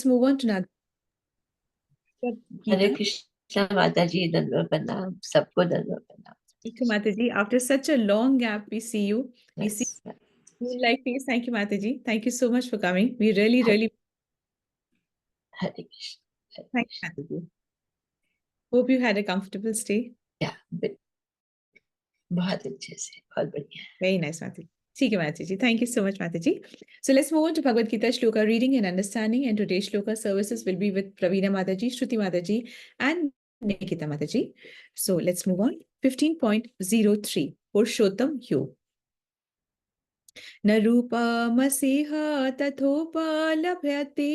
move on to Nag. Hare Geeta. Krishna माता जी, दंडवत प्रणाम, सबको दंडवत प्रणाम। Thank you, Mataji. After such a long gap, we see you. We see Yes. you like face. Thank you, Mataji. Thank you so much for coming. We really, Hare really Hare Krishna, Hare thank Krishna. you, Mataji. Hope you had a comfortable stay. या बहुत अच्छे से, बहुत बढ़िया। Very nice, Mataji. ठीक है, Mataji. Thank you so much, Mataji. So let's move on to Bhagavad Gita Shloka reading and understanding. And today's Shloka services will be with Praveena Mataji, Shruti Mataji, and Nikita Mataji. So let's move on. 15.03 Purushottam Yog. न रूपमसिह तथोपलभ्यते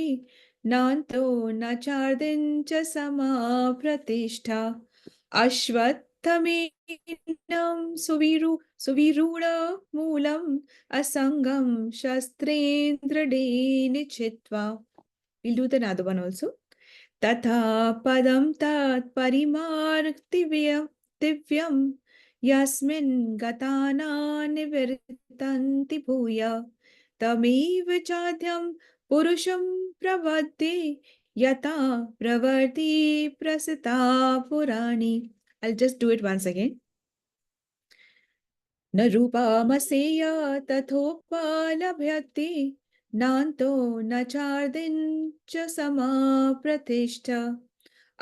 नान्तो न चार्दिं च समा प्रतिष्ठा अश्वत्थमेनं सुविरूढमूलम् असङ्गं शस्त्रेन्द्रडेन चित्वा. We'll do the another one also. तथा पदं तत्परिमार्थिव्यं यस्मिन् गताना निवर्तन्ति भूय तमेव चाद्यं पुरुषं प्रवद्ये यथा प्रवर्ति प्रसता पुराणी. I'll just do it once again. न रूपमस्येय तथोपलभ्यते नान्तो न चार्दिं च समा प्रतिष्ठा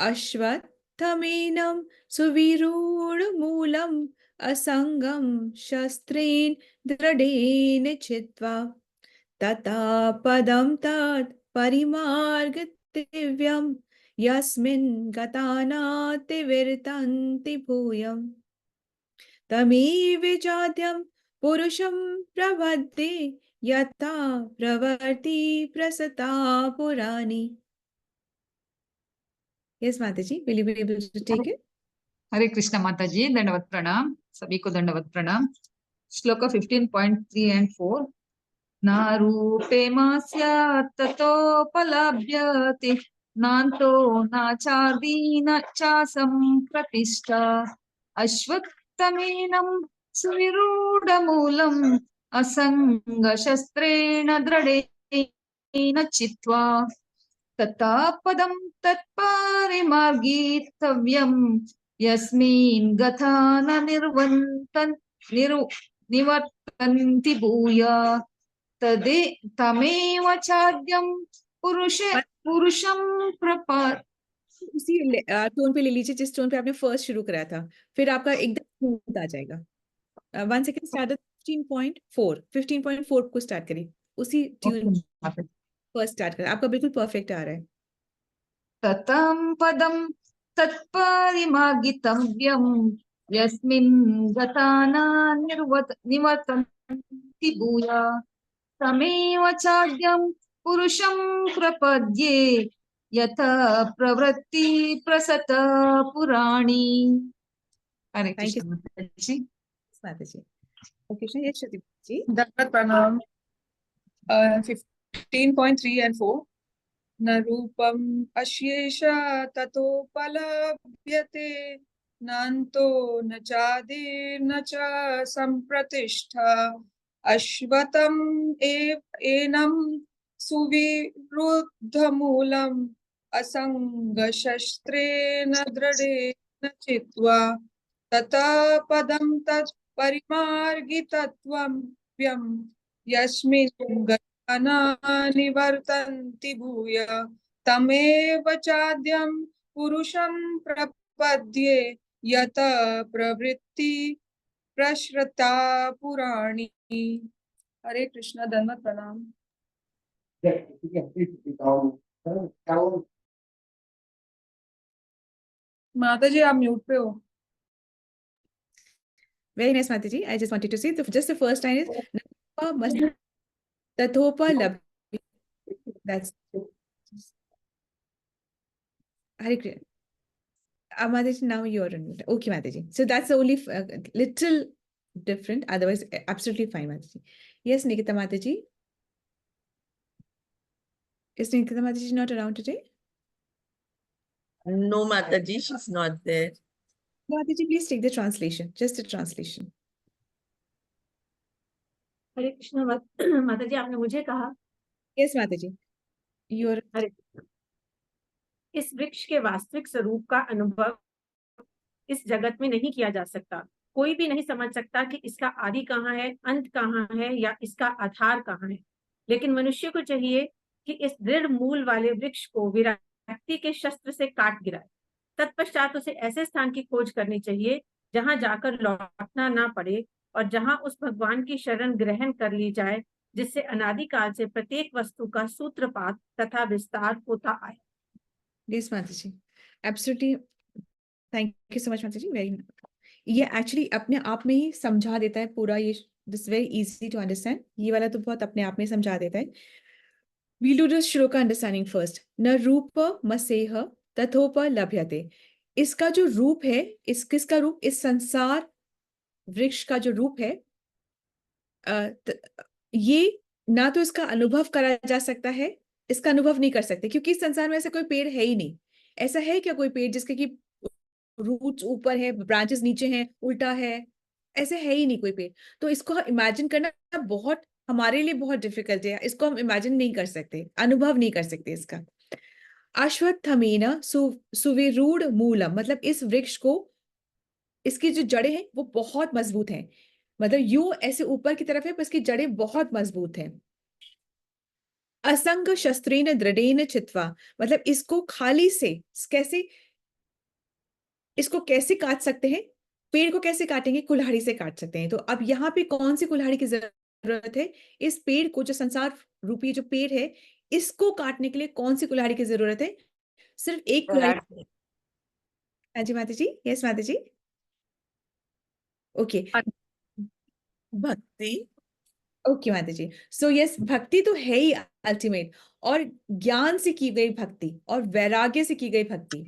अश्वत्थमेनं सुविरूढमूलम् असङ्गं शस्त्रेण दृढेन छित्त्वा तथा पदं तत् परिमार्गतिव्यं यस्मिन् गतानातिवर्तन्ति भूयम् तमेव चाद्यं पुरुषं प्रवद्ये यथा प्रवर्ति प्रसता पुराणी. Yes, Mataji, will you be able to take it? हरे कृष्ण माता जी, दंडवत प्रणाम, सभी को दंडवत प्रणाम। श्लोक 15.3 and 4। न रूपेमस्य ततोपलभ्यते नान्तो न चार्दीन च सम्प्रतिष्ठा अश्वत्थमेनं सुविरूढमूलम् असङ्गशस्त्रेण दृढेन चित्वा तथा पदं तत्परिमार्गितव्यम् यस्मिन् गता न निवर्तन्ति भूय तमेव चाद्यं पुरुषं प्रपद्ये। उसी टोन पे ले लीजिए जिस टोन पे आपने फर्स्ट शुरू कराया था, फिर आपका एकदम स्मूथ आ जाएगा। 1 सेकंड स्टार्ट 15.4 को स्टार्ट करिए, उसी ट्यून फर्स्ट स्टार्ट करें, आपका बिल्कुल परफेक्ट आ रहा है। ततं पदं तत्परिमार्गितव्यम् यस्मिन् गता न निवर्तन्ति भूय तमेव चाद्यं पुरुषं प्रपद्ये यथा प्रवृत्ति प्रसत पुराणी। हरे कृष्ण माताजी। माताजी ओके, ये श्रुति जी दंडवत प्रणाम। 15.3 and 4। न रूपम अश्येष ततोपलभ्यते नान्तो न चादिर्न च सम्प्रतिष्ठा अश्वत्थम् एनं सुविरुद्धमूलम् असङ्गशस्त्रेण दृढेन चित्वा तथा पदं तत् परिमार्गितत्वं यस्मिन् गताना निवर्तन्ति भूय तमेव चाद्यं पुरुषं प्रपद्ये यत प्रवृत्ति प्रसृता पुराणी। हरे कृष्ण, दंडवत प्रणाम। माता जी आप म्यूट पे हो। Very nice, Mataji. I just wanted to say just the first line is Tathopa. That's Hare Krishna. Mataji, now you're on mute. Okay, Mataji. So that's the only little different. Otherwise, absolutely fine, Mataji. Yes, Nikita Mataji. Is Nikita Mataji not around today? No, Mataji, she's not there. Mataji, please take the translation. Just the translation. हरे कृष्ण माता जी, आपने मुझे कहा। Yes, Mataji. Your हरे इस वृक्ष के वास्तविक स्वरूप का अनुभव इस जगत में नहीं किया जा सकता। कोई भी नहीं समझ सकता कि इसका आदि कहाँ है, अंत कहाँ है या इसका आधार कहाँ है। लेकिन मनुष्य को चाहिए कि इस दृढ़ मूल वाले वृक्ष को विरक्ति के शस्त्र से काट गिराए। तत्पश्चात उसे ऐसे स्थान की खोज करनी चाहिए जहां जाकर लौटना ना पड़े और जहां उस भगवान की शरण ग्रहण कर ली जाए जिससे अनादिकाल से प्रत्येक वस्तु का सूत्रपात तथा विस्तार होता आए। Yes, माताजी, absolutely, thank you so much माताजी, वेरी, ये एक्चुअली अपने आप में ही समझा देता है पूरा, ये this very easy to understand, ये वाला तो बहुत अपने आप में समझा देता है। We'll do the shloka understanding first. न रूप मसेह तथोप लभ्यते। इसका जो रूप है, इस किसका रूप, इस संसार वृक्ष का जो रूप है, ये ना तो इसका अनुभव करा जा सकता है, इसका अनुभव नहीं कर सकते, क्योंकि इस संसार में ऐसा कोई पेड़ है ही नहीं। ऐसा है क्या कोई पेड़ जिसके की रूट्स ऊपर है, ब्रांचेस नीचे हैं, उल्टा है? ऐसे है ही नहीं कोई पेड़। तो इसको इमेजिन करना बहुत, हमारे लिए बहुत डिफिकल्ट है, इसको हम इमेजिन नहीं कर सकते, अनुभव नहीं कर सकते इसका। अश्वत्थमेन सुविरूढ़ मूलम, मतलब इस वृक्ष को, इसकी जो जड़ें हैं वो बहुत मजबूत हैं, मतलब यूं ऐसे ऊपर की तरफ है पर इसकी जड़ें बहुत मजबूत हैं। असंग शस्त्रेण दृढ़ेन चित्वा, मतलब इसको खाली से कैसे, इसको कैसे काट सकते हैं, पेड़ को कैसे काटेंगे, कुल्हाड़ी से काट सकते हैं। तो अब यहाँ पे कौन सी कुल्हाड़ी की जरूरत है? इस पेड़ को, जो संसार रूपी जो पेड़ है, इसको काटने के लिए कौन सी कुल्हाड़ी की जरूरत है? सिर्फ एक कुल्हाड़ी। हाँ जी माता जी, यस माता जी, ओके, भक्ति, ओके माता जी। सो यस, भक्ति तो है ही अल्टीमेट, और ज्ञान से की गई भक्ति और वैराग्य से की गई भक्ति,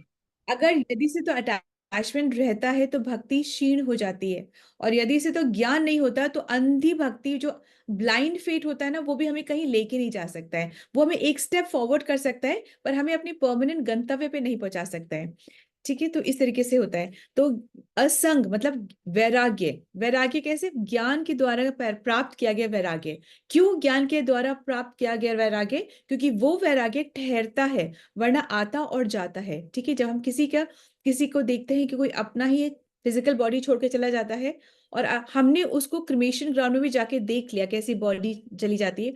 अगर यदि से तो अटैचमेंट रहता है तो भक्ति क्षीण हो जाती है, और यदि से तो ज्ञान नहीं होता तो अंधी भक्ति, जो ब्लाइंड फेट होता है ना, वो भी हमें कहीं लेके नहीं जा सकता है। वो हमें एक स्टेप फॉरवर्ड कर सकता है पर हमें अपने परमानेंट गंतव्य पे नहीं पहुंचा सकता है। ठीक है, तो इस तरीके से होता है। तो असंग मतलब वैराग्य, वैराग्य कैसे? ज्ञान के द्वारा प्राप्त किया गया वैराग्य। क्यों ज्ञान के द्वारा प्राप्त किया गया वैराग्य? क्योंकि वो वैराग्य ठहरता है, वरना आता और जाता है। ठीक है, जब हम किसी को देखते हैं कि कोई अपना ही फिजिकल बॉडी छोड़ के चला जाता है, और हमने उसको क्रिमेशन ग्राउंड में भी जाके देख लिया कैसी बॉडी चली जाती है,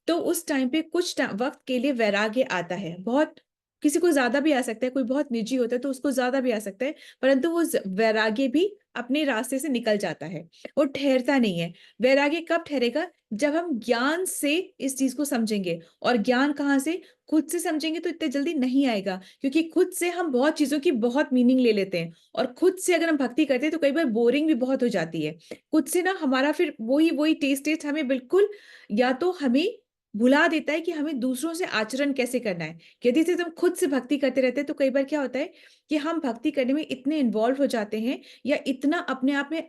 तो उस टाइम पे कुछ वक्त के लिए वैराग्य आता है। बहुत, किसी को ज्यादा भी आ सकता है, कोई बहुत निजी होता है तो उसको ज्यादा भी आ सकता है, परंतु वो वैराग्य भी अपने रास्ते से निकल जाता है, वो ठहरता नहीं है। वैराग्य कब ठहरेगा? जब हम ज्ञान से इस चीज को समझेंगे, और ज्ञान कहाँ से? खुद से समझेंगे तो इतने जल्दी नहीं आएगा, क्योंकि खुद से हम बहुत चीजों की बहुत मीनिंग ले लेते हैं, और खुद से अगर हम भक्ति करते हैं तो कई बार बोरिंग भी बहुत हो जाती है। खुद से ना हमारा फिर वही वही टेस्ट हमें बिल्कुल, या तो हमें भुला देता है कि हमें दूसरों से आचरण कैसे करना है। यदि से तुम खुद से भक्ति करते रहते हैं तो कई बार क्या होता है कि हम भक्ति करने में इतने इन्वॉल्व हो जाते हैं, या इतना अपने आप में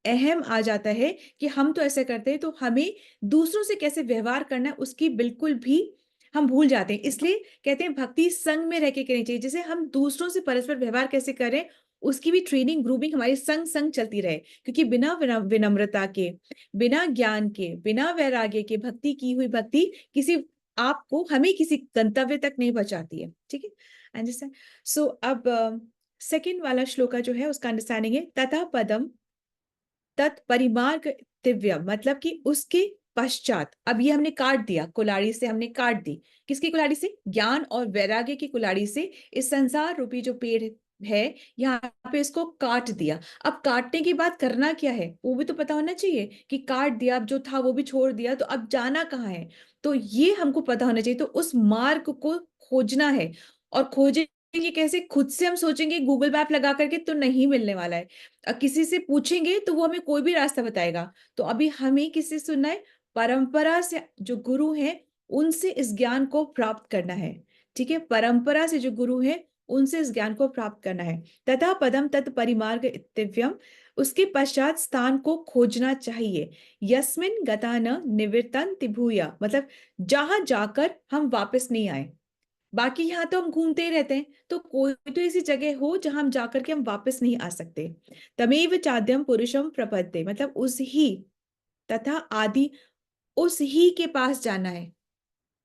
अहम आ जाता है कि हम तो ऐसा करते हैं, तो हमें दूसरों से कैसे व्यवहार करना है उसकी बिल्कुल भी हम भूल जाते हैं। इसलिए कहते हैं भक्ति संग में रह के करनी चाहिए, जैसे हम दूसरों से परस्पर व्यवहार कैसे करें उसकी भी ट्रेनिंग, ग्रूमिंग हमारी संग संग चलती रहे। क्योंकि बिना विनम्रता के, बिना ज्ञान के, बिना वैराग्य के भक्ति की हुई भक्ति किसी आपको, हमें किसी गंतव्य तक नहीं पहुंचाती है। ठीक है, अंडरस्टैंड? सो अब सेकंड वाला श्लोका जो है उसका अंडरस्टैंडिंग है, तथा पदम तत्परिमार्ग दिव्य, मतलब कि उसके पश्चात, अब ये हमने काट दिया, कुल्हाड़ी से हमने काट दी, किसकी कुल्हाड़ी से? ज्ञान और वैराग्य की कुल्हाड़ी से इस संसार रूपी जो पेड़ है, यहाँ पे इसको काट दिया। अब काटने की बात करना क्या है वो भी तो पता होना चाहिए, कि काट दिया, अब जो था वो भी छोड़ दिया, तो अब जाना कहाँ है, तो ये हमको पता होना चाहिए। तो उस मार्ग को खोजना है, और खोजेंगे कैसे? खुद से हम सोचेंगे गूगल मैप लगा करके तो नहीं मिलने वाला है, किसी से पूछेंगे तो वो हमें कोई भी रास्ता बताएगा। तो अभी हमें किससे सुनना है? परंपरा से जो गुरु हैं उनसे इस ज्ञान को प्राप्त करना है। ठीक है, परंपरा से जो गुरु हैं उनसे इस ज्ञान को प्राप्त करना है। तथा पदम तत् परिमार्ग इत्यव्यम, उसके पश्चात स्थान को खोजना चाहिए। यस्मिन गता न निवर्तन्ति भूया, मतलब जहां जाकर हम वापस नहीं आए। बाकी यहाँ तो हम घूमते ही रहते हैं, तो कोई तो ऐसी जगह हो जहां हम जाकर के हम वापस नहीं आ सकते। तमेव चाद्यम पुरुषम प्रपद्ये, मतलब उस ही, तथा आदि, उस ही के पास जाना है।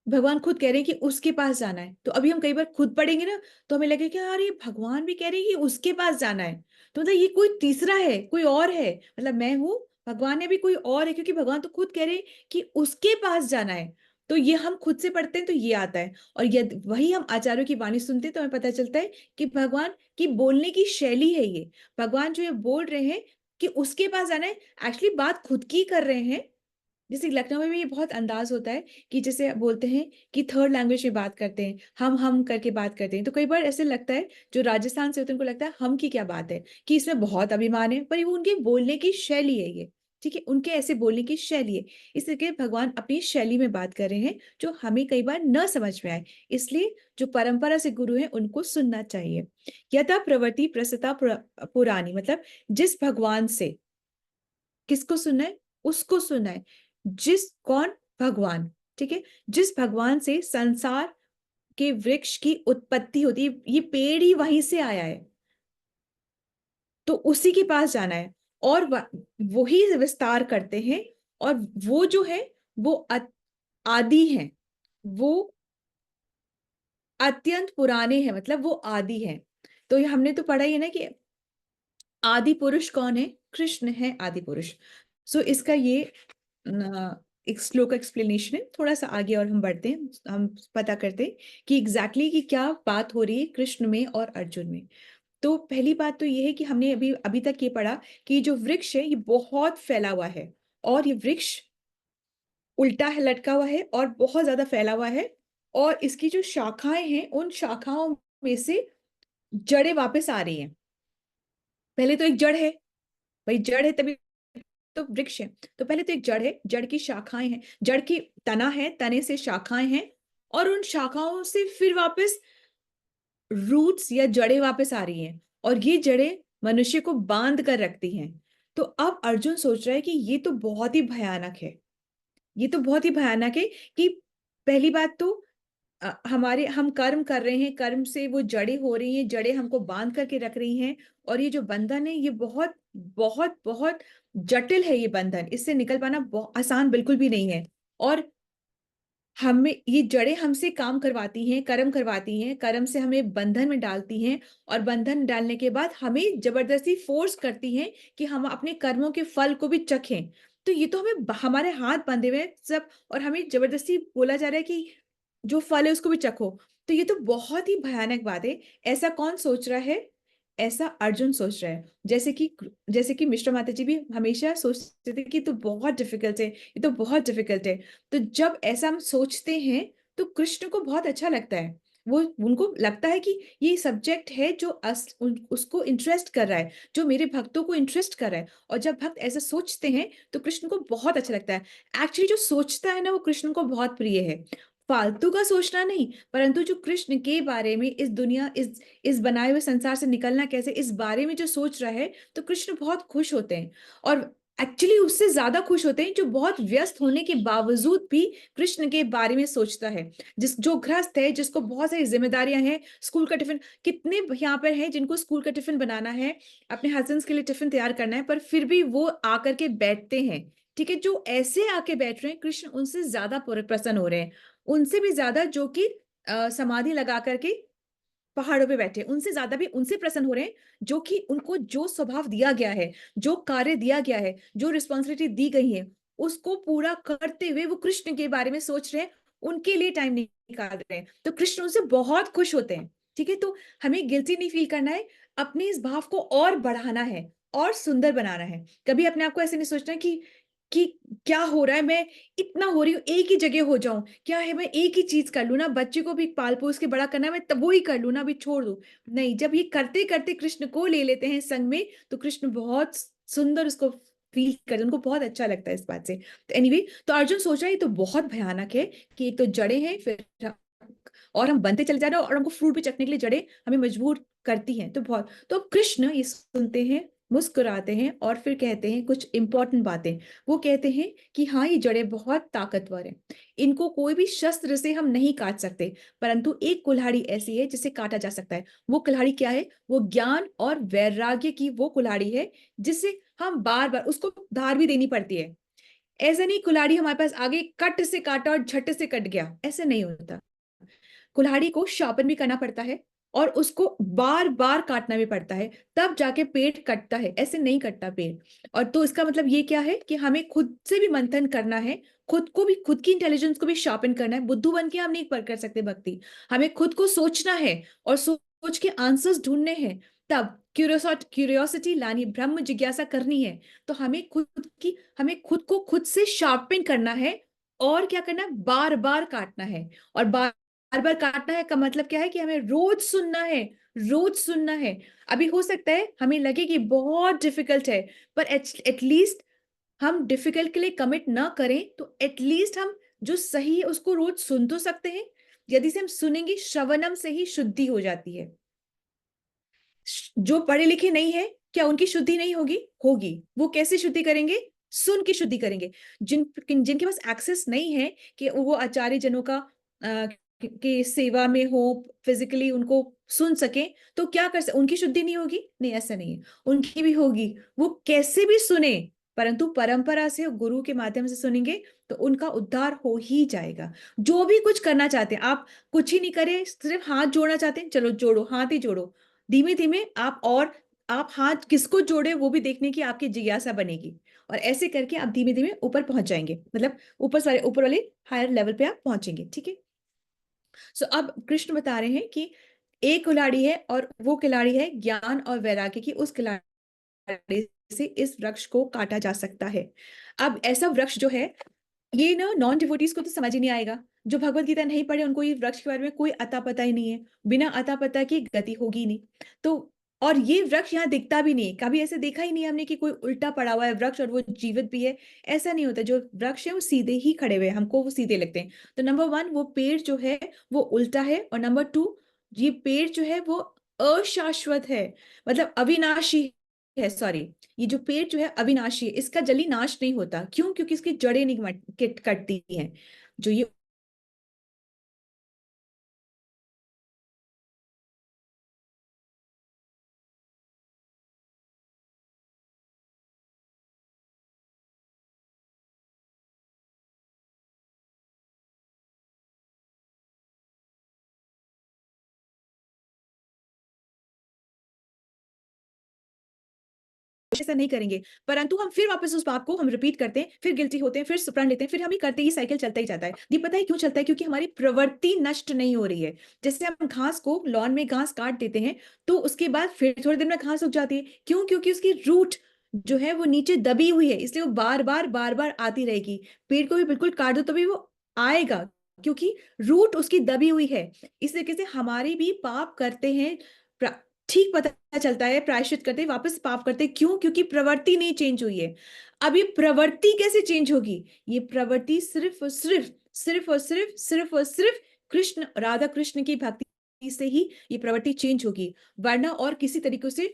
भगवान खुद कह रहे हैं कि उसके पास जाना है। तो अभी हम कई बार खुद पढ़ेंगे ना, तो हमें लगेगा कि यार ये भगवान भी कह रहे हैं कि उसके पास जाना है, तो मतलब ये कोई तीसरा है, कोई और है, मतलब मैं हूँ, भगवान ने भी कोई और है, क्योंकि भगवान तो खुद कह रहे हैं कि उसके पास जाना है। तो ये हम खुद से पढ़ते हैं तो ये आता है, और यदि वही हम आचार्यों की वाणी सुनते हैं तो हमें पता चलता है कि भगवान की बोलने की शैली है ये। भगवान जो ये बोल रहे हैं कि उसके पास जाना है, एक्चुअली बात खुद की कर रहे हैं। जैसे लखनऊ में भी ये बहुत अंदाज होता है कि जैसे बोलते हैं कि थर्ड लैंग्वेज में बात करते हैं, हम करके बात करते हैं, तो कई बार ऐसे लगता है जो राजस्थान से होते हैं उनको लगता है हम की क्या बात है, कि इसमें बहुत अभिमान है, पर वो उनके बोलने की शैली है ये। ठीक है, उनके ऐसे बोलने की शैली है, इसलिए भगवान अपनी शैली में बात कर रहे हैं जो हमें कई बार न समझ में आए। इसलिए जो परंपरा से गुरु हैं उनको सुनना चाहिए। यथा प्रवृत्ति प्रसता पुरानी, मतलब जिस भगवान से, किसको सुनना है, उसको सुनना है। कौन, भगवान। ठीक है, जिस भगवान से संसार के वृक्ष की उत्पत्ति होती है, ये पेड़ ही वहीं से आया है, तो उसी के पास जाना है, और वही विस्तार करते हैं, और वो जो है वो आदि है, वो अत्यंत पुराने हैं, मतलब वो आदि है। तो ये हमने तो पढ़ा ही है ना कि आदि पुरुष कौन है, कृष्ण है आदि पुरुष। सो इसका ये एक श्लोक एक्सप्लेनेशन है। थोड़ा सा आगे और हम बढ़ते हैं, हम पता करते हैं कि एग्जैक्टली कि क्या बात हो रही है कृष्ण में और अर्जुन में। तो पहली बात तो ये है कि हमने अभी अभी तक ये पढ़ा कि जो वृक्ष है ये बहुत फैला हुआ है, और ये वृक्ष उल्टा है, लटका हुआ है और बहुत ज्यादा फैला हुआ है, और इसकी जो शाखाएं हैं उन शाखाओं में से जड़ें वापस आ रही हैं। पहले तो एक जड़ है, भाई जड़ है तभी तो वृक्ष है। तो पहले तो एक जड़ है, जड़ की शाखाएं हैं, जड़ की तना है, तने से शाखाएं हैं, और उन शाखाओं से फिर वापस रूट्स या जड़ें वापस आ रही हैं, और ये जड़ें मनुष्य को बांध कर रखती हैं। तो अब अर्जुन सोच रहा है कि ये तो बहुत ही भयानक है, ये तो बहुत ही भयानक है कि पहली बात तो हमारे हम कर्म कर रहे हैं, कर्म से वो जड़ें हो रही हैं, जड़ें हमको बांध करके रख रही हैं, और ये जो बंधन है ये बहुत बहुत बहुत जटिल है। ये बंधन, इससे निकल पाना बहुत आसान बिल्कुल भी नहीं है, और हमें ये जड़ें हमसे काम करवाती हैं, कर्म करवाती हैं, कर्म से हमें बंधन में डालती हैं, और बंधन डालने के बाद हमें जबरदस्ती फोर्स करती हैं कि हम अपने कर्मों के फल को भी चखें। तो ये तो हमें हमारे हाथ बंधे हुए हैं सब, और हमें जबरदस्ती बोला जा रहा है कि जो फल है उसको भी चखो। तो ये तो बहुत ही भयानक बात है। ऐसा कौन सोच रहा है, ऐसा अर्जुन सोच रहा है। जैसे कि मिश्रा माता जी भी हमेशा सोचते थे कि तो बहुत डिफिकल्ट है, ये तो बहुत डिफिकल्ट है। तो जब ऐसा हम सोचते हैं तो कृष्ण को बहुत अच्छा लगता है, वो उनको लगता है कि ये सब्जेक्ट है जो उसको इंटरेस्ट कर रहा है, जो मेरे भक्तों को इंटरेस्ट कर रहा है। और जब भक्त ऐसा सोचते हैं तो कृष्ण को बहुत अच्छा लगता है। एक्चुअली जो सोचता है ना वो कृष्ण को बहुत प्रिय है, फालतू का सोचना नहीं, परंतु जो कृष्ण के बारे में, इस दुनिया, इस बनाए हुए संसार से निकलना कैसे, इस बारे में जो सोच रहा है, तो कृष्ण बहुत खुश होते हैं। और एक्चुअली उससे ज्यादा खुश होते हैं जो बहुत व्यस्त होने के बावजूद भी कृष्ण के बारे में सोचता है। जो गृहस्थ है, जिसको बहुत सारी जिम्मेदारियां हैं, स्कूल का टिफिन, कितने यहाँ पर हैं जिनको स्कूल का टिफिन बनाना है, अपने हस्बैंड्स के लिए टिफिन तैयार करना है, पर फिर भी वो आकर के बैठते हैं। ठीक है, जो ऐसे आके बैठ रहे हैं, कृष्ण उनसे ज्यादा प्रसन्न हो रहे हैं, उनसे भी ज्यादा जो कि समाधि लगा करके पहाड़ों पे बैठे, उनसे ज्यादा भी उनसे प्रसन्न हो रहे हैं, जो कि उनको जो स्वभाव दिया गया है, जो कार्य दिया गया है, जो रिस्पॉन्सिबिलिटी दी गई है, उसको पूरा करते हुए वो कृष्ण के बारे में सोच रहे हैं, उनके लिए टाइम निकाल रहे हैं, तो कृष्ण उनसे बहुत खुश होते हैं। ठीक है, तो हमें गिल्टी नहीं फील करना है, अपने इस भाव को और बढ़ाना है और सुंदर बनाना है। कभी अपने आप को ऐसे नहीं सोचना कि क्या हो रहा है, मैं इतना हो रही हूँ, एक ही जगह हो जाऊं, क्या है, मैं एक ही चीज कर लूं ना, बच्चे को भी पाल पोस के बड़ा करना है, मैं तब वो ही कर लूं ना, अभी छोड़ दूं। नहीं, जब ये करते करते कृष्ण को ले लेते हैं संग में, तो कृष्ण बहुत सुंदर उसको फील करते, उनको बहुत अच्छा लगता है इस बात से। तो एनीवे, तो अर्जुन सोच रहा है ये तो बहुत भयानक है कि एक तो जड़ें हैं, फिर और हम बनते चले जा रहे हैं, और हमको फ्रूट भी चखने के लिए जड़ें हमें मजबूर करती हैं। तो बहुत, तो कृष्ण ये सुनते हैं, मुस्कुराते हैं, और फिर कहते हैं कुछ इंपॉर्टेंट बातें। वो कहते हैं कि हाँ, ये जड़ें बहुत ताकतवर हैं, इनको कोई भी शस्त्र से हम नहीं काट सकते, परंतु एक कुल्हाड़ी ऐसी है जिसे काटा जा सकता है। वो कुल्हाड़ी क्या है, वो ज्ञान और वैराग्य की वो कुल्हाड़ी है, जिससे हम बार बार उसको धार भी देनी पड़ती है। ऐसा नहीं कुल्हाड़ी हमारे पास आगे कट से काटा और झट से कट गया, ऐसा नहीं होता। कुल्हाड़ी को शार्पन भी करना पड़ता है और उसको बार बार काटना भी पड़ता है, तब जाके पेड़ कटता है, ऐसे नहीं कटता पेड़। और तो इसका मतलब ये क्या है कि हमें खुद से भी मंथन करना है, खुद को भी, खुद की इंटेलिजेंस को भी शार्पन करना है। बुद्धू बन के हम नहीं पर कर सकते भक्ति, हमें खुद को सोचना है और सोच के आंसर्स ढूंढने हैं। तब क्यूरियोसिटी लानी, ब्रह्म जिज्ञासा करनी है, तो हमें खुद को खुद से शार्पन करना है। और क्या करना है, बार बार काटना है। और बार बार काटना है का मतलब क्या है कि हमें रोज सुनना है, रोज सुनना है। अभी हो सकता है हमें लगे कि बहुत डिफिकल्ट है, पर एटलीस्ट हम डिफिकल्ट के लिए कमिट ना करें तो एटलीस्ट हम जो सही है उसको रोज सुन तो सकते हैं। यदि से हम सुनेंगे, श्रवणम से ही शुद्धि हो जाती है। जो पढ़े लिखे नहीं है, क्या उनकी शुद्धि नहीं होगी? होगी। वो कैसे शुद्धि करेंगे? सुन के शुद्धि करेंगे। जिनके पास एक्सेस नहीं है कि वो आचार्य जनों का के सेवा में हो, फिजिकली उनको सुन सके, तो क्या कर सकते? उनकी शुद्धि नहीं होगी? नहीं, ऐसा नहीं है, उनकी भी होगी। वो कैसे भी सुने, परंतु परंपरा से, गुरु के माध्यम से सुनेंगे तो उनका उद्धार हो ही जाएगा। जो भी कुछ करना चाहते हैं आप, कुछ ही नहीं करे, सिर्फ हाथ जोड़ना चाहते हैं, चलो जोड़ो, हाथ ही जोड़ो। धीमे धीमे आप हाथ किसको जोड़े वो भी देखने की आपकी जिज्ञासा बनेगी। और ऐसे करके आप धीमे धीमे ऊपर पहुंच जाएंगे, मतलब ऊपर वाले हायर लेवल पे आप पहुंचेंगे। ठीक है। सो अब कृष्ण बता रहे हैं कि एक खिलाड़ी है और वो खिलाड़ी है ज्ञान और वैराग्य की। उस खिलाड़ी से इस वृक्ष को काटा जा सकता है। अब ऐसा वृक्ष जो है, ये ना नॉन डिवोटीज को तो समझ ही नहीं आएगा। जो भगवत गीता नहीं पढ़े उनको ये वृक्ष के बारे में कोई अता पता ही नहीं है। बिना अता पता की गति होगी ही नहीं। तो और ये वृक्ष यहाँ दिखता भी नहीं, कभी ऐसे देखा ही नहीं हमने कि कोई उल्टा पड़ा हुआ है वृक्ष और वो जीवित भी है। ऐसा नहीं होता, जो वृक्ष है वो सीधे ही खड़े हुए हैं, हमको वो सीधे लगते हैं। तो नंबर 1 वो पेड़ जो है वो उल्टा है, और नंबर 2 ये पेड़ जो है वो अशाश्वत है, मतलब अविनाशी है। सॉरी, ये जो पेड़ जो है अविनाशी है, इसका जल्दी नाश नहीं होता। क्यों? क्योंकि इसकी जड़ें नहीं कटती हैं। जो ये ऐसा नहीं करेंगे, परंतु हम फिर वापस उस पाप को हम रिपीट करते हैं, फिर गिल्टी होते हैं, फिर प्रण लेते हैं, फिर हम ही करते ही साइकिल चलता ही जाता है। ये पता है क्यों चलता है? क्योंकि हमारी प्रवृत्ति नष्ट नहीं हो रही है। जैसे हम घास को, लॉन में घास काट देते हैं तो उसके बाद फिर थोड़ी देर में घास उग जाती है। क्यों? क्योंकि उसकी रूट जो है वो नीचे दबी हुई है, इसलिए वो बार बार आती रहेगी। पेड़ को भी बिल्कुल काट दो तो भी वो आएगा, क्योंकि रूट उसकी दबी हुई है। इस तरीके से हमारे भी पाप करते हैं, ठीक पता चलता है, प्रायश्चित करते हैं, वापस पाप करते हैं। क्यों? क्योंकि प्रवृत्ति नहीं चेंज हुई है। अब ये प्रवृत्ति कैसे चेंज होगी? ये प्रवृत्ति सिर्फ कृष्ण, राधा कृष्ण की भक्ति से ही ये प्रवृत्ति चेंज होगी, वरना और किसी तरीके से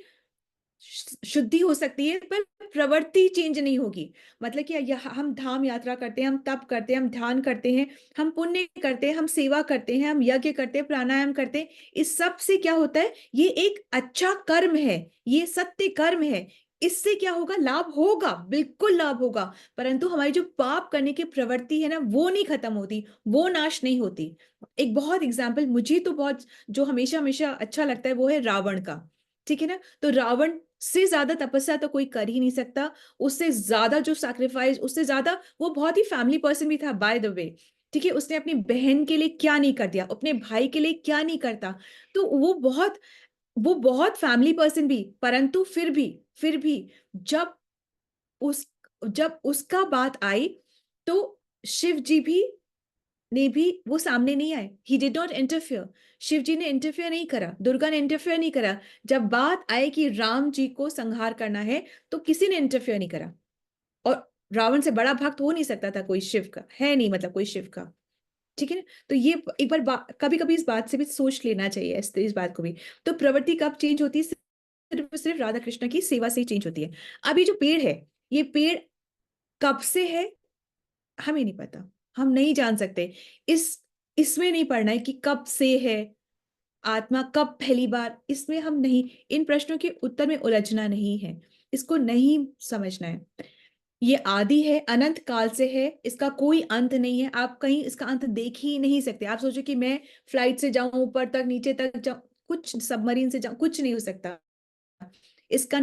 शुद्धि हो सकती है पर प्रवृत्ति चेंज नहीं होगी। मतलब कि हम धाम यात्रा करते हैं, हम तप करते हैं, हम ध्यान करते हैं, हम पुण्य करते हैं, हम सेवा करते हैं, हम यज्ञ करते हैं, प्राणायाम करते हैं। इस सब से क्या होता है? ये एक अच्छा कर्म है, ये सत्य कर्म है। इससे क्या होगा? लाभ होगा, बिल्कुल लाभ होगा। परंतु हमारी जो पाप करने की प्रवृत्ति है ना, वो नहीं खत्म होती, वो नाश नहीं होती। एक बहुत एग्जाम्पल मुझे तो बहुत जो हमेशा हमेशा अच्छा लगता है वो है रावण का। ठीक है ना? तो रावण से ज्यादा तपस्या तो कोई कर ही नहीं सकता, उससे ज्यादा जो सैक्रिफाइस, उससे ज्यादा वो बहुत ही फैमिली पर्सन भी था बाय द वे। ठीक है, उसने अपनी बहन के लिए क्या नहीं कर दिया, अपने भाई के लिए क्या नहीं करता। तो वो बहुत फैमिली पर्सन भी, परंतु फिर भी जब उस जब उसका बात आई तो शिव जी भी ने भी वो सामने नहीं आए। He did not interfere. Shiv ji ने इंटरफियर नहीं करा, दुर्गा ने इंटरफियर नहीं करा। जब बात आई कि राम जी को संहार करना है तो किसी ने इंटरफियर नहीं करा। और रावण से बड़ा भक्त हो नहीं सकता था कोई शिव का, है नहीं, मतलब कोई शिव का। ठीक है ना? तो ये एक बार कभी कभी इस बात से भी सोच लेना चाहिए, इस बात को भी। तो प्रवृत्ति कब चेंज होती है? सिर्फ राधा कृष्ण की सेवा से ही चेंज होती है। अभी जो पेड़ है, ये पेड़ कब से है हमें नहीं पता, हम नहीं जान सकते। इसमें नहीं पढ़ना है कि कब से है, आत्मा कब पहली बार, इसमें हम नहीं, इन प्रश्नों के उत्तर में उलझना नहीं है, इसको नहीं समझना है। ये आदि है, अनंत काल से है, इसका कोई अंत नहीं है, आप कहीं इसका अंत देख ही नहीं सकते। आप सोचो कि मैं फ्लाइट से जाऊं ऊपर तक, नीचे तक जाऊं, कुछ सबमरीन से जाऊं, कुछ नहीं हो सकता। इसका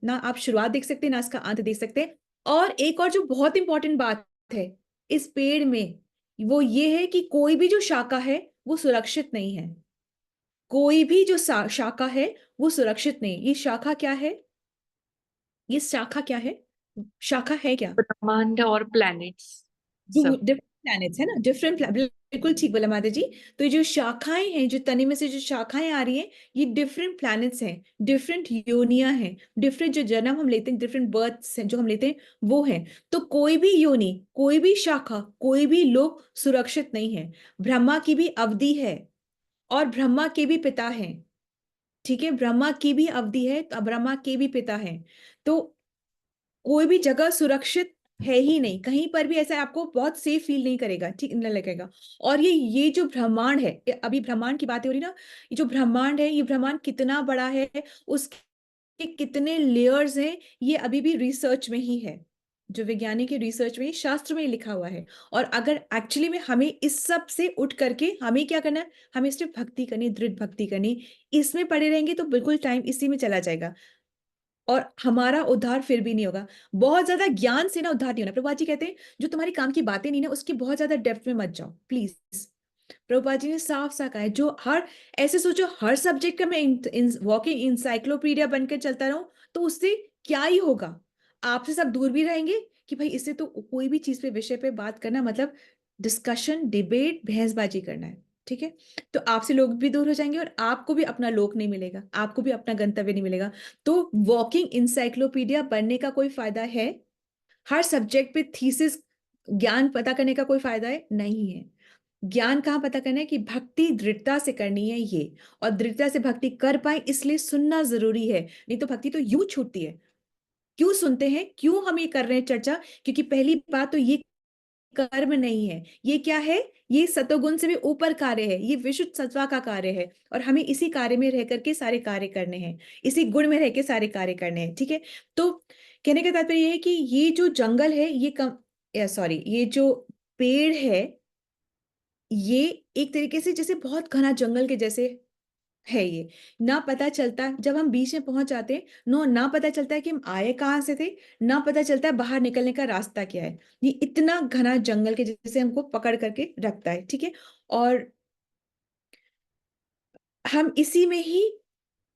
ना आप शुरुआत देख सकते हैं ना इसका अंत देख सकते हैं। और एक और जो बहुत इंपॉर्टेंट बात है इस पेड़ में, वो ये है कि कोई भी जो शाखा है वो सुरक्षित नहीं है। कोई भी जो शाखा है वो सुरक्षित नहीं। ये शाखा क्या है? ये शाखा क्या है? शाखा है क्या? ब्रह्मांड और प्लैनेट्स जो सब। डिफरेंट प्लैनेट्स है ना, डिफरेंट, बिल्कुल ठीक बोला माता जी। तो ये जो शाखाएं हैं, जो तने में से जो शाखाएं आ रही हैं, ये डिफरेंट प्लैनेट्स हैं, डिफरेंट योनियां हैं, डिफरेंट जो जन्म हम लेते हैं, डिफरेंट बर्थ्स हैं जो हम लेते हैं, वो हैं। तो कोई भी योनि, कोई भी शाखा, कोई भी लोक सुरक्षित नहीं है। ब्रह्मा की भी अवधि है और ब्रह्मा के भी पिता हैं। ठीक है, ब्रह्मा की भी अवधि है तो ब्रह्मा के भी पिता हैं। तो कोई भी जगह सुरक्षित है ही नहीं, कहीं पर भी ऐसा आपको बहुत सेफ फील नहीं करेगा, ठीक नहीं लगेगा। और ये जो ब्रह्मांड है, अभी ब्रह्मांड की बातें हो रही ना, ये जो ब्रह्मांड है, ये ब्रह्मांड कितना बड़ा है, उसके कितने लेयर्स हैं, ये अभी भी रिसर्च में ही है। जो वैज्ञानिक के रिसर्च में, शास्त्र में लिखा हुआ है। और अगर एक्चुअली में हमें इस सब से उठ करके हमें क्या करना है, हमें सिर्फ भक्ति करनी, दृढ़ भक्ति करनी। इसमें पड़े रहेंगे तो बिल्कुल टाइम इसी में चला जाएगा और हमारा उद्धार फिर भी नहीं होगा। बहुत ज्यादा ज्ञान से ना उद्धार नहीं होना। प्रभुपाद जी कहते हैं जो तुम्हारी काम की बातें नहीं ना, उसकी बहुत ज्यादा डेप्थ में मत जाओ प्लीज। प्रभुपाद जी ने साफ साफ कहा है, जो हर, ऐसे सोचो हर सब्जेक्ट का मैं वॉकिंग इंसाइक्लोपीडिया बनकर चलता रहूं तो उससे क्या ही होगा। आपसे सब दूर भी रहेंगे कि भाई इससे तो कोई भी चीज पे, विषय पे बात करना मतलब डिस्कशन, डिबेट, बहसबाजी करना है। ठीक है, तो आपसे लोग भी दूर हो जाएंगे और आपको भी अपना लोक नहीं मिलेगा, आपको भी अपना गंतव्य नहीं मिलेगा। तो वॉकिंग इंसाइक्लोपीडिया बनने का कोई फायदा है? हर सब्जेक्ट पे थीसिस ज्ञान पता करने का कोई फायदा है? नहीं है। ज्ञान कहाँ पता करना है कि भक्ति दृढ़ता से करनी है ये, और दृढ़ता से भक्ति कर पाए इसलिए सुनना जरूरी है, नहीं तो भक्ति तो यूं छूटती है। क्यों सुनते हैं, क्यों हम ये कर रहे हैं चर्चा? क्योंकि पहली बात तो ये कर्म नहीं है, ये क्या है, ये सतोगुण से भी ऊपर कार्य है, ये विशुद्ध सत्वा का कार्य है। और हमें इसी कार्य में रह करके सारे कार्य करने हैं, इसी गुण में रह के सारे कार्य करने हैं। ठीक है, तो कहने का तात्पर्य ये है कि ये जो जंगल है, ये सॉरी, ये जो पेड़ है, ये एक तरीके से जैसे बहुत घना जंगल के जैसे है। ये ना पता चलता, जब हम बीच में पहुंच जाते हैं, ना पता चलता है कि हम आए कहाँ से थे, ना पता चलता है बाहर निकलने का रास्ता क्या है। ये इतना घना जंगल के जैसे हमको पकड़ करके रखता है। ठीक है, और हम इसी में ही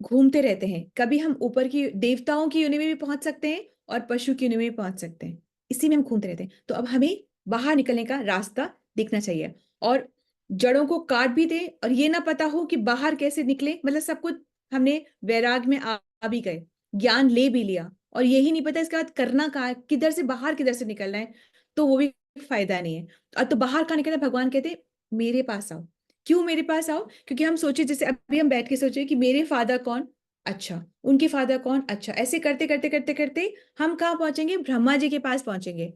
घूमते रहते हैं। कभी हम ऊपर की देवताओं की योनि में भी पहुंच सकते हैं और पशु की योनि में भी पहुंच सकते हैं, इसी में हम घूमते रहते हैं। तो अब हमें बाहर निकलने का रास्ता दिखना चाहिए, और जड़ों को काट भी दे और ये ना पता हो कि बाहर कैसे निकले, मतलब सब कुछ हमने वैराग में आ भी गए, ज्ञान ले भी लिया, और यही नहीं पता इसके बाद करना कहाँ है, किधर से बाहर किधर से निकलना है, तो वो भी फायदा नहीं है। और तो बाहर कहाँ निकलना, भगवान कहते मेरे पास आओ। क्यों मेरे पास आओ? क्योंकि हम सोचे, जैसे अभी हम बैठ के सोचे कि मेरे फादर कौन, अच्छा, उनके फादर कौन, अच्छा, ऐसे करते करते करते करते हम कहाँ पहुंचेंगे? ब्रह्मा जी के पास पहुंचेंगे।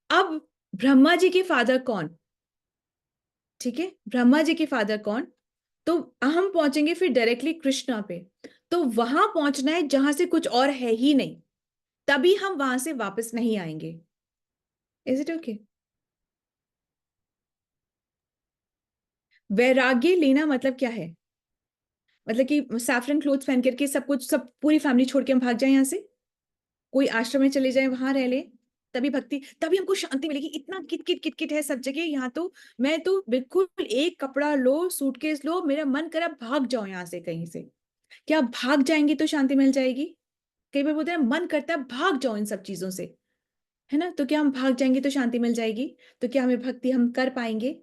अब ब्रह्मा जी के फादर कौन? ठीक है, ब्रह्मा जी के फादर कौन? तो हम पहुंचेंगे फिर डायरेक्टली कृष्णा पे। तो वहां पहुंचना है जहां से कुछ और है ही नहीं, तभी हम वहां से वापस नहीं आएंगे। Is it okay? वैराग्य लेना मतलब क्या है? मतलब कि सैफरन क्लोथ्स पहन करके सब कुछ, सब पूरी फैमिली छोड़ के हम भाग जाए यहाँ से, कोई आश्रम में चले जाए, वहां रह ले, तभी भक्ति, तभी हमको शांति मिलेगी? इतना किट किट किट किट है सब जगह, यहाँ तो मैं तो बिल्कुल, एक कपड़ा लो, सूटकेस लो, मेरा मन करा भाग जाओ यहाँ से कहीं से। क्या भाग जाएंगे तो शांति मिल जाएगी? कई बार बोलते हैं मन करता है भाग जाओ इन सब चीजों से, है ना? तो क्या हम भाग जाएंगे तो शांति मिल जाएगी? तो क्या हमें भक्ति हम कर पाएंगे?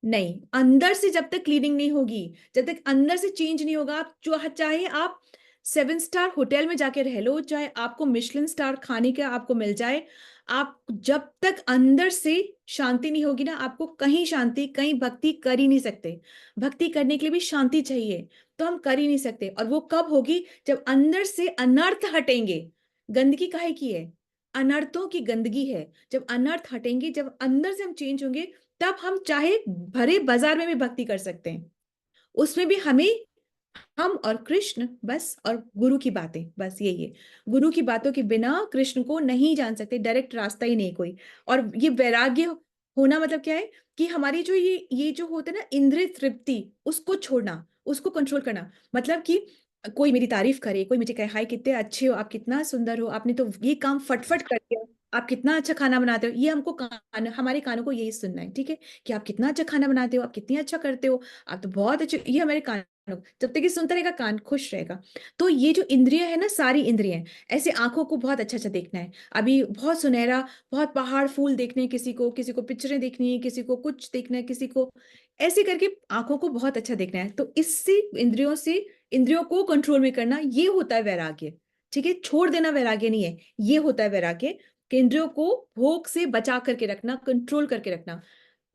नहीं। अंदर से जब तक क्लीनिंग नहीं होगी, जब तक अंदर से चेंज नहीं होगा, आप चाहे आप 7 स्टार होटल में जाके रह लो, चाहे आपको मिशलिन स्टार खाने का आपको मिल जाए, आप जब तक अंदर से शांति नहीं होगी ना, आपको कहीं शांति, कहीं भक्ति कर ही नहीं सकते। भक्ति करने के लिए भी शांति चाहिए, तो हम कर ही नहीं सकते। और वो कब होगी? जब अंदर से अनर्थ हटेंगे। गंदगी काहे की है? अनर्थों की गंदगी है। जब अनर्थ हटेंगे, जब अंदर से हम चेंज होंगे, तब हम चाहे भरे बाजार में भी भक्ति कर सकते हैं। उसमें भी हमें हम और कृष्ण बस, और गुरु की बातें, बस यही है। गुरु की बातों के बिना कृष्ण को नहीं जान सकते, डायरेक्ट रास्ता ही नहीं कोई। और ये वैराग्य होना मतलब क्या है कि हमारी जो ये जो होता है ना इंद्रिय तृप्ति, उसको छोड़ना, उसको कंट्रोल करना। मतलब कि कोई मेरी तारीफ करे, कोई मुझे कहे हाय कितने अच्छे हो आप, कितना सुंदर हो, आपने तो ये काम फटफट कर दिया, आप कितना अच्छा खाना बनाते हो, ये हमको हमारे कानों को यही सुनना है, ठीक है, कि आप कितना अच्छा खाना बनाते हो, आप कितनी अच्छा करते हो, आप तो बहुत अच्छे, ये हमारे कान, जब तक ये सुनता रहेगा कान खुश रहेगा। तो ये जो इंद्रिय है ना, सारी इंद्रिय ऐसे, आंखों को बहुत अच्छा अच्छा देखना है, अभी बहुत सुनहरा, बहुत पहाड़ फूल देखने हैं किसी को पिक्चरें देखनी है, किसी को कुछ देखना है, किसी को ऐसे करके आंखों को बहुत अच्छा देखना है। तो इससे इंद्रियों को कंट्रोल में करना, ये होता है वैराग्य, ठीक है। छोड़ देना वैराग्य नहीं है, ये होता है वैराग्य कि इंद्रियों को भोग से बचा करके रखना, कंट्रोल करके रखना,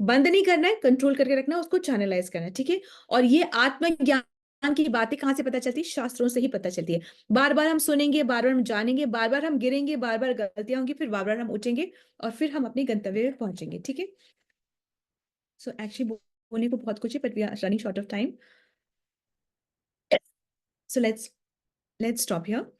बंद नहीं करना है, कंट्रोल करके रखना, उसको चैनलाइज करना है, ठीक है। और ये आत्मज्ञान की बातें कहाँ से पता चलती है? शास्त्रों से ही पता चलती है। बार बार हम सुनेंगे, बार बार हम जानेंगे, बार बार हम गिरेंगे, बार बार गलतियां होंगी, फिर बार बार हम उठेंगे और फिर हम अपने गंतव्य पे पहुंचेंगे, ठीक है। सो एक्चुअली बोलने को बहुत कुछ है, but we are running short of time, so let's stop here.